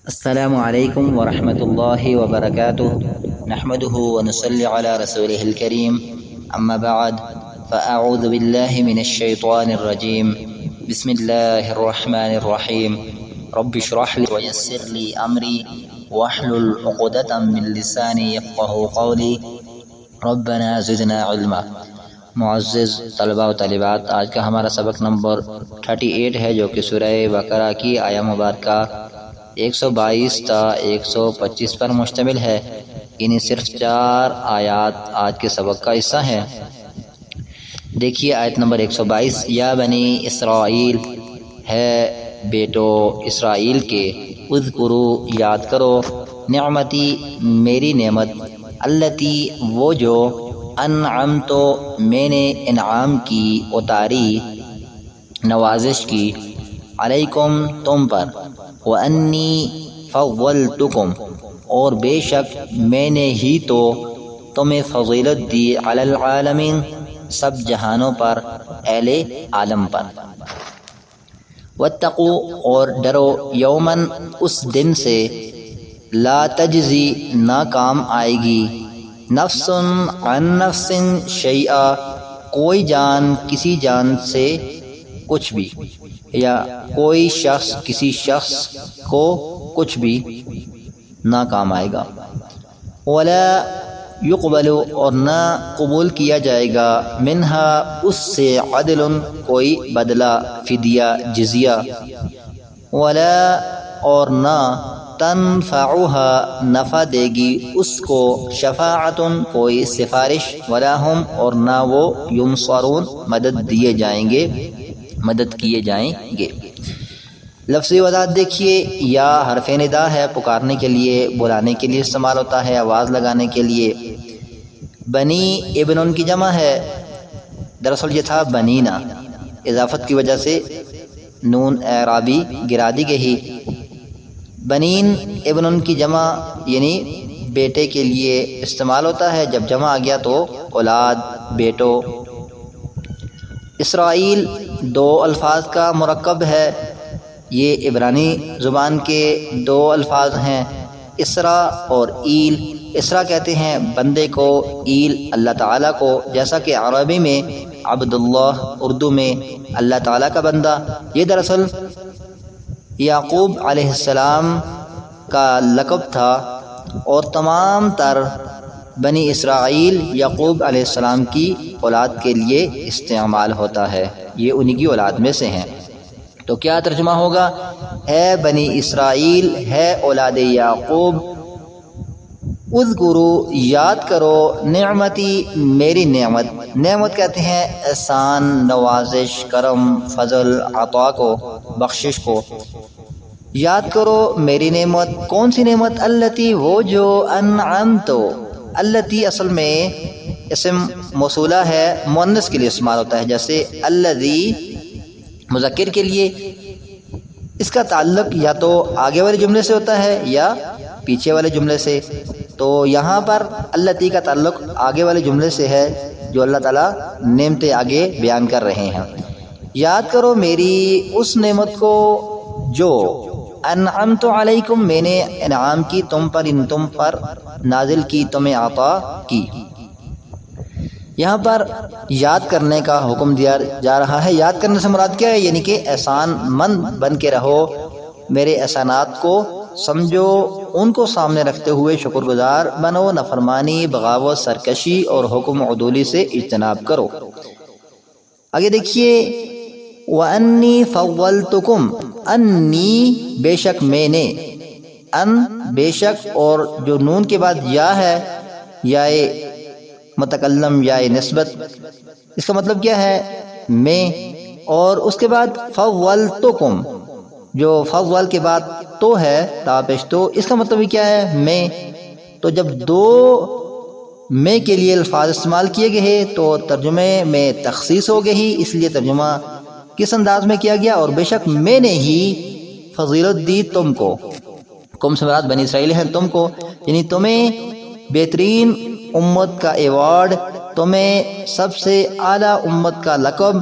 السلام علیکم ورحمۃ اللہ وبرکاتہ نحمده ونصلی علی رسوله الکریم اما بعد فاعوذ باللہ من الشیطان الرجیم بسم اللہ الرحمن الرحیم رب اشرح لی ویسر لی امری واحلل عقدۃ من لسانی یفقهوا قولی ربنا زدنا علما۔ معزز طلباء و طالبات، آج کا ہمارا سبق نمبر 38 ہے جو کہ سورہ بقرہ کی آیہ مبارکہ 122 تا 125 پر مشتمل ہے۔ انہیں صرف 4 آیات آج کے سبق کا حصہ ہیں۔ دیکھیے آیت نمبر 122، یا بنی اسرائیل، ہے بیٹو اسرائیل کے، اذکرو، یاد کرو، نعمتی، میری نعمت، اللتی، وہ جو، انعمتو، میں نے انعام کی، اتاری، نوازش کی، علیکم، تم پر، وَأَنِّي فَضَّلْتُكُمْ، اور بے شک میں نے ہی تو تمہیں فضیلت دی، علی العالمین، سب جہانوں پر، اہل عالم پر۔ وَاتَّقُوا، اور ڈرو، یوماً، اس دن سے، لا تجزی، نہ کام آئے گی، نفس عن نفس شیئا، کوئی جان کسی جان سے کچھ بھی، یا کوئی شخص کسی شخص کو کچھ بھی نہ کام آئے گا، ولا یقبل، اور نہ قبول کیا جائے گا، منہا، اس سے، عدل، کوئی بدلہ، فدیہ، جزیہ، ولا، اور نہ، تنفعها، نفع دے گی اس کو، شفاعت، کوئی سفارش، ولا ہم، اور نہ وہ، ینصرون، مدد دیے جائیں گے، مدد کیے جائیں گے۔ لفظی وضاحت دیکھیے، یا حرف ندا ہے، پکارنے کے لیے، بلانے کے لیے استعمال ہوتا ہے، آواز لگانے کے لیے۔ بنی، ابن کی جمع ہے، دراصل یہ تھا بنینا، اضافت کی وجہ سے نون اعرابی گرا دی گئی۔ بنین، ابن کی جمع یعنی بیٹے کے لیے استعمال ہوتا ہے، جب جمع آ گیا تو اولاد، بیٹو۔ اسرائیل 2 الفاظ کا مرکب ہے، یہ عبرانی زبان کے 2 الفاظ ہیں، اسرا اور ایل۔ اسرا کہتے ہیں بندے کو، ایل اللہ تعالیٰ کو، جیسا کہ عربی میں عبداللہ، اردو میں اللہ تعالیٰ کا بندہ۔ یہ دراصل یعقوب علیہ السلام کا لقب تھا، اور تمام تر بنی اسرائیل یعقوب علیہ السلام کی اولاد کے لیے استعمال ہوتا ہے، یہ انہی کی اولاد میں سے ہیں۔ تو کیا ترجمہ ہوگا؟ اے بنی اسرائیل، ہے اولاد یعقوب، اذکرو، یاد کرو، نعمتی، میری نعمت۔ نعمت کہتے ہیں احسان، نوازش، کرم، فضل، عطا کو، بخشش کو۔ یاد کرو میری نعمت، کون سی نعمت؟ اللتی، وہ جو، انعمتو، اللتی اصل میں اسم موصولہ ہے، مؤنث کے لیے استعمال ہوتا ہے، جیسے الذی مذکر کے لیے۔ اس کا تعلق یا تو آگے والے جملے سے ہوتا ہے یا پیچھے والے جملے سے، تو یہاں پر اللتی کا تعلق آگے والے جملے سے ہے جو اللہ تعالیٰ نعمتیں آگے بیان کر رہے ہیں۔ یاد کرو میری اس نعمت کو جو، انعمت علیکم، میں نے انعام کی تم پر، ان تم پر نازل کی، تمہیں عطا کی۔ یہاں پر یاد کرنے کا حکم دیا جا رہا ہے۔ یاد کرنے سے مراد کیا ہے؟ یعنی کہ احسان مند بن کے رہو، میرے احسانات کو سمجھو، ان کو سامنے رکھتے ہوئے شکر گزار بنو، نافرمانی، بغاوت، سرکشی اور حکم عدولی سے اجتناب کرو۔ آگے دیکھیے، وَأَنِّي فَضَّلْتُكُمْ، انی، بے شک میں نے، ان، بے شک، اور جو نون کے بعد یا ہے، یا متکلم، یا نسبت، اس کا مطلب کیا ہے؟ میں، اور اس کے بعد فضلتکم، جو فضل کے بعد تو ہے، تاپش تو، اس کا مطلب کیا ہے؟ میں۔ تو جب 2 میں کے لیے الفاظ استعمال کیے گئے تو ترجمے میں تخصیص ہو گئی، اس لیے ترجمہ کس انداز میں کیا گیا؟ اور بے شک میں نے ہی فضیلت دی تم کو، کم سے مراد بنی اسرائیل ہیں، تم کو، یعنی تمہیں بہترین امت کا ایوارڈ، تمہیں سب سے اعلیٰ امت کا لقب،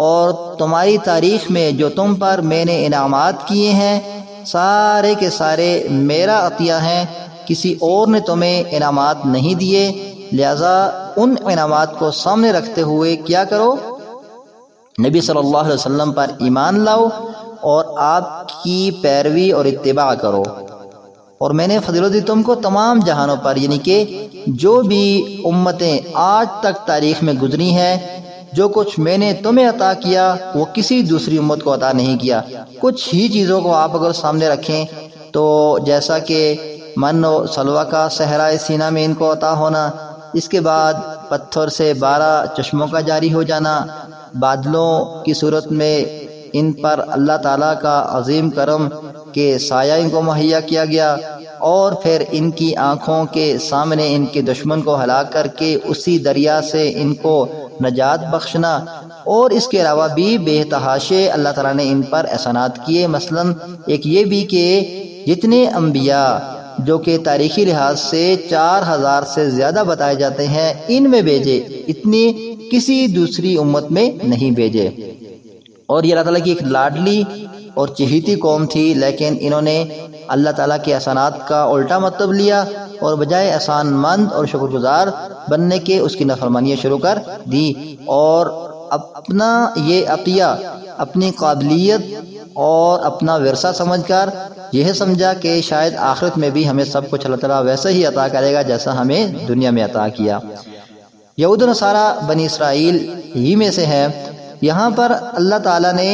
اور تمہاری تاریخ میں جو تم پر میں نے انعامات کیے ہیں، سارے کے سارے میرا عطیہ ہیں، کسی اور نے تمہیں انعامات نہیں دیے، لہذا ان انعامات کو سامنے رکھتے ہوئے کیا کرو، نبی صلی اللہ علیہ وسلم پر ایمان لاؤ اور آپ کی پیروی اور اتباع کرو۔ اور میں نے فضیلت دی تم کو تمام جہانوں پر، یعنی کہ جو بھی امتیں آج تک تاریخ میں گزری ہیں، جو کچھ میں نے تمہیں عطا کیا وہ کسی دوسری امت کو عطا نہیں کیا۔ کچھ ہی چیزوں کو آپ اگر سامنے رکھیں تو جیسا کہ من و سلوہ کا صحرائے سینا میں ان کو عطا ہونا، اس کے بعد پتھر سے 12 چشموں کا جاری ہو جانا، بادلوں کی صورت میں ان پر اللہ تعالیٰ کا عظیم کرم کہ سایہ ان کو مہیا کیا گیا، اور پھر ان کی آنکھوں کے سامنے ان کے دشمن کو ہلاک کر کے اسی دریا سے ان کو نجات بخشنا، اور اس کے علاوہ بھی بے تحاشے اللہ تعالیٰ نے ان پر احسانات کیے۔ مثلا ایک یہ بھی کہ جتنے انبیاء جو کہ تاریخی لحاظ سے 4000 سے زیادہ بتائے جاتے ہیں ان میں بھیجے، اتنی کسی دوسری امت میں نہیں بھیجے۔ اور یہ اللہ تعالیٰ کی ایک لاڈلی اور چہیتی قوم تھی، لیکن انہوں نے اللہ تعالیٰ کے احسانات کا الٹا مطلب لیا اور بجائے احسان مند اور شکر گزار بننے کے اس کی نافرمانیاں شروع کر دی، اور اپنا یہ عطیہ اپنی قابلیت اور اپنا ورثہ سمجھ کر یہ سمجھا کہ شاید آخرت میں بھی ہمیں سب کچھ اللہ تعالیٰ ویسا ہی عطا کرے گا جیسا ہمیں دنیا میں عطا کیا۔ یہود و نصارہ بنی اسرائیل ہی میں سے ہے۔ یہاں پر اللہ تعالیٰ نے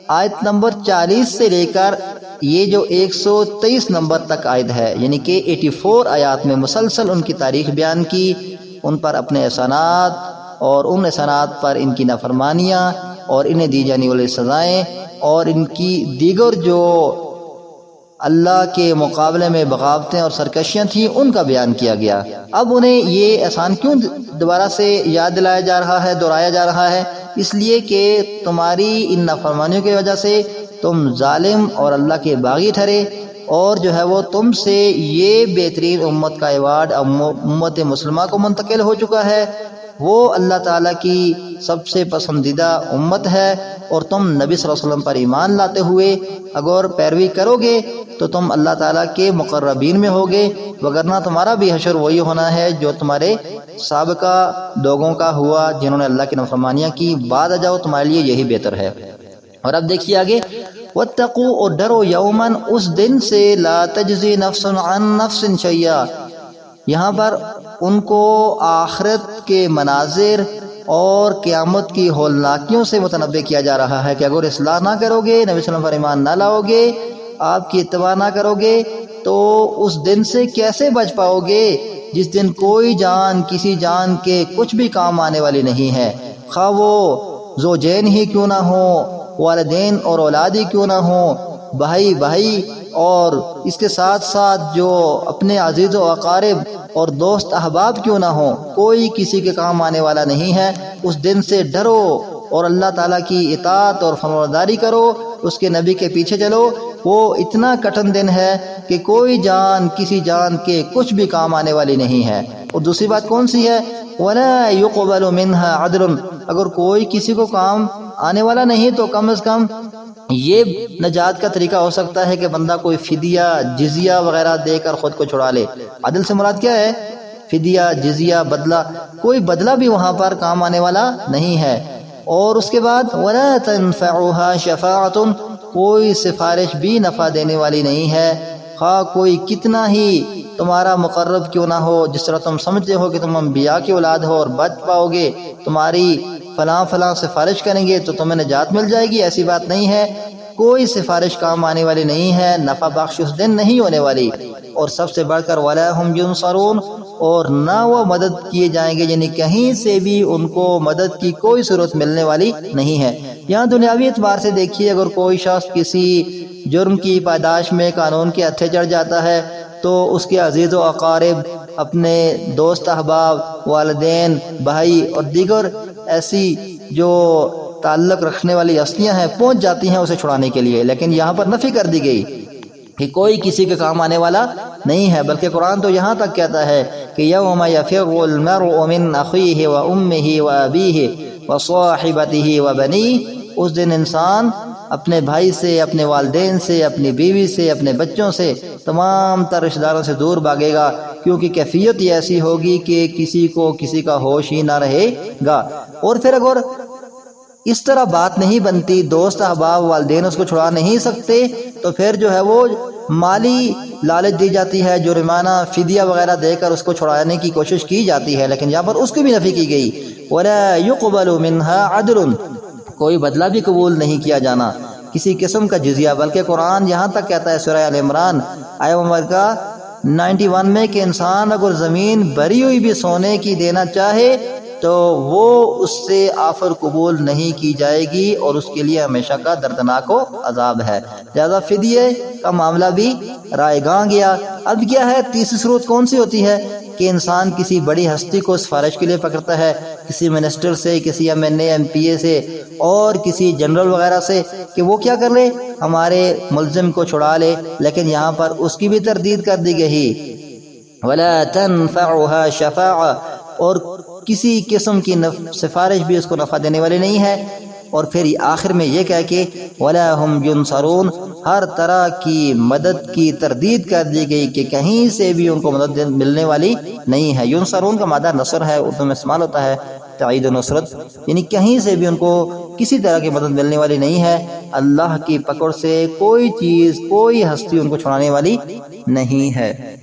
آیت نمبر 40 سے لے کر یہ جو 123 نمبر تک آیت ہے، یعنی کہ 84 آیات میں مسلسل ان کی تاریخ بیان کی، ان پر اپنے احسانات اور ان احسانات پر ان کی نافرمانیاں اور انہیں دی جانے والی سزائیں اور ان کی دیگر جو اللہ کے مقابلے میں بغاوتیں اور سرکشیاں تھیں ان کا بیان کیا گیا۔ اب انہیں یہ احسان کیوں دوبارہ سے یاد دلایا جا رہا ہے، دہرایا جا رہا ہے؟ اس لیے کہ تمہاری ان نافرمانیوں کی وجہ سے تم ظالم اور اللہ کے باغی ٹھہرے، اور جو ہے وہ تم سے یہ بہترین امت کا ایوارڈ امت مسلمہ کو منتقل ہو چکا ہے۔ وہ اللہ تعالیٰ کی سب سے پسندیدہ امت ہے، اور تم نبی صلی اللہ علیہ وسلم پر ایمان لاتے ہوئے اگر پیروی کرو گے تو تم اللہ تعالیٰ کے مقربین میں ہوگے، وگرنہ تمہارا بھی حشر وہی ہونا ہے جو تمہارے سابقہ لوگوں کا ہوا جنہوں نے اللہ کی نافرمانیاں کی۔ بعد آ جاؤ، تمہارے لیے یہی بہتر ہے۔ اور اب دیکھیے آگے، وَاتَّقُوا، اور ڈرو، یوماً اس دن سے، لا تجزی نفس عن نفس شیئا، یہاں پر ان کو آخرت کے مناظر اور قیامت کی ہولناکیوں سے متنبع کیا جا رہا ہے کہ اگر اصلاح نہ کرو گے، نبی صلی اللہ علیہ وسلم پر ایمان نہ لاؤ گے، آپ کی اتباع نہ کرو گے، تو اس دن سے کیسے بچ پاؤ گے جس دن کوئی جان کسی جان کے کچھ بھی کام آنے والی نہیں ہے، خواہ وہ زوجین ہی کیوں نہ ہوں، والدین اور اولاد ہی کیوں نہ ہوں، بھائی بھائی، اور اس کے ساتھ ساتھ جو اپنے عزیز و اقارب اور دوست احباب کیوں نہ ہوں، کوئی کسی کے کام آنے والا نہیں ہے۔ اس دن سے ڈرو اور اللہ تعالیٰ کی اطاعت اور فرمانبرداری کرو، اس کے نبی کے پیچھے چلو۔ وہ اتنا کٹھن دن ہے کہ کوئی جان کسی جان کے کچھ بھی کام آنے والی نہیں ہے۔ اور دوسری بات کون سی ہے؟ وَلَا يُقْبَلُ مِنْهَا عَدْلٌ، اگر کوئی کسی کو کام آنے والا نہیں تو کم از کم یہ نجات کا طریقہ ہو سکتا ہے کہ بندہ کوئی فدیہ جزیہ وغیرہ دے کر خود کو چھڑا لے۔ عدل سے مراد کیا ہے؟ فدیہ، جزیہ، بدلہ، کوئی بدلہ بھی وہاں پر کام آنے والا نہیں ہے۔ اور اس کے بعد وَلَا تَنْفَعُهَا شَفَاعَةٌ، کوئی سفارش بھی نفع دینے والی نہیں ہے، خواہ کوئی کتنا ہی تمہارا مقرب کیوں نہ ہو، جس طرح تم سمجھتے ہو کہ تم انبیاء کی اولاد ہو اور بچ پاؤ گے، تمہاری فلاں فلاں سفارش کریں گے تو تمہیں نجات مل جائے گی، ایسی بات نہیں ہے۔ کوئی سفارش کام آنے والی نہیں ہے، نفع بخش اس دن نہیں ہونے والی۔ اور سب سے بڑھ کر وَلَا هُمْ يُنصَرُونَ، اور نہ وہ مدد کیے جائیں گے، یعنی کہیں سے بھی ان کو مدد کی کوئی صورت ملنے والی نہیں ہے۔ یہاں دنیاوی اعتبار سے دیکھیے، اگر کوئی شخص کسی جرم کی پاداش میں قانون کے ہتھے چڑھ جاتا ہے تو اس کے عزیز و اقارب، اپنے دوست احباب، والدین، بھائی اور دیگر ایسی جو تعلق رکھنے والی ہستیاں ہیں پہنچ جاتی ہیں اسے چھڑانے کے لیے، لیکن یہاں پر نفی کر دی گئی کہ کوئی کسی کے کام آنے والا نہیں ہے، بلکہ قرآن تو یہاں تک کہتا ہے کہ یوم یفر المرء من اخیہ و امہ و ابیہ و صاحبتہ و بنیہ، اس دن انسان اپنے بھائی سے، اپنے والدین سے، اپنی بیوی سے، اپنے بچوں سے، تمام تر رشتہ داروں سے دور بھاگے گا، کیونکہ کیفیت یہ ایسی ہوگی کہ کسی کو کسی کا ہوش ہی نہ رہے گا۔ اور پھر اگر اس طرح بات نہیں بنتی، دوست احباب والدین اس کو چھڑا نہیں سکتے، تو پھر جو ہے وہ مالی لالچ دی جاتی ہے، جرمانہ فدیہ وغیرہ دے کر اس کو چھڑانے کی کوشش کی جاتی ہے، لیکن یہاں پر اس کی بھی نفی کی گئی، وَلَا يُقْبَلُ مِنْهَا عَدْلٌ، کوئی بدلہ بھی قبول نہیں کیا جانا کسی قسم کا جزیہ۔ بلکہ قرآن یہاں تک کہتا ہے سورہ آل عمران آیہ مبارکہ 91 میں کہ انسان اگر زمین بھری ہوئی بھی سونے کی دینا چاہے تو وہ اس سے آفر قبول نہیں کی جائے گی، اور اس کے لیے ہمیشہ کا دردناک عذاب ہے۔ لہذا فدیے کا معاملہ بھی رائے گاں گیا۔ اب کیا ہے، تیسری صورت کون سی ہوتی ہے کہ انسان کسی بڑی ہستی کو سفارش کے لیے پکڑتا ہے، کسی منسٹر سے، کسی MNA MPA سے، اور کسی جنرل وغیرہ سے، کہ وہ کیا کر لے، ہمارے ملزم کو چھڑا لے۔ لیکن یہاں پر اس کی بھی تردید کر دی گئی، وَلَا تَنْفَعُهَا شَفَاعَةٌ، اور کسی قسم کی سفارش بھی اس کو نفع دینے والی نہیں ہے۔ اور پھر آخر میں یہ کہہ کے وَلَا هُمْ يُنصَرُونَ، ہر طرح کی مدد کی تردید کر دی گئی کہ کہیں سے بھی ان کو مدد ملنے والی نہیں ہے۔ ينصرون کا مادہ نصر ہے، اردو میں استعمال ہوتا ہے تائید و نصرت، یعنی کہیں سے بھی ان کو کسی طرح کی مدد ملنے والی نہیں ہے۔ اللہ کی پکڑ سے کوئی چیز، کوئی ہستی ان کو چھڑانے والی نہیں ہے۔